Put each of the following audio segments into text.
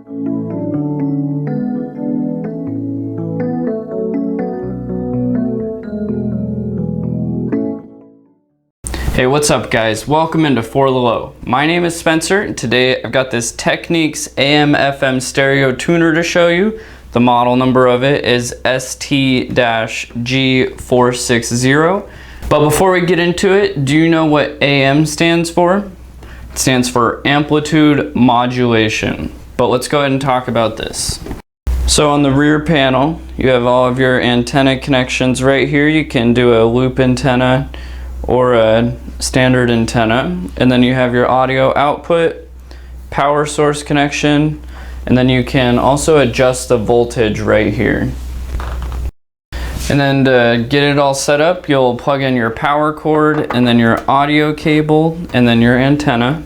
Hey, what's up guys? Welcome into For the Low. My name is Spencer, and today I've got this Technics AM/FM stereo tuner to show you. The model number of it is ST-G460. But before we get into it, do you know what AM stands for? It stands for amplitude modulation. But let's go ahead and talk about this. So on the rear panel, you have all of your antenna connections right here. You can do a loop antenna or a standard antenna, and then you have your audio output, power source connection, and then you can also adjust the voltage right here. And then to get it all set up, you'll plug in your power cord and then your audio cable and then your antenna.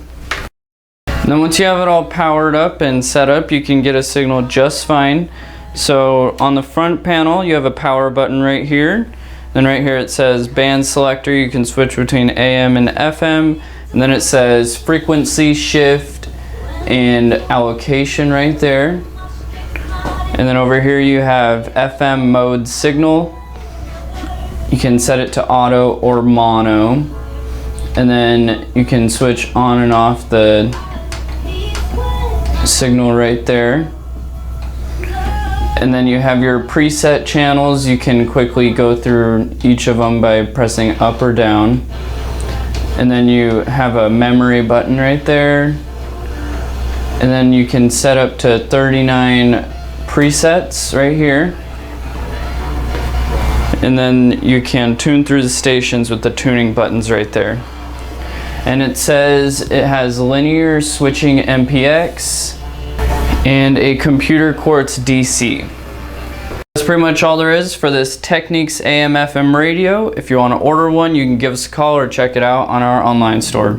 And then once you have it all powered up and set up, you can get a signal just fine. So on the front panel, you have a power button right here. Then right here it says band selector. You can switch between AM and FM. And then it says frequency shift and allocation right there. And then over here you have FM mode signal. You can set it to auto or mono. And then you can switch on and off the signal right there. And then you have your preset channels. You can quickly go through each of them by pressing up or down. And then you have a memory button right there. And then you can set up to 39 presets right here. And then you can tune through the stations with the tuning buttons right there. And it says it has linear switching MPX and a computer Quartz DC. That's pretty much all there is for this Technics AM/FM radio. If you want to order one, you can give us a call or check it out on our online store.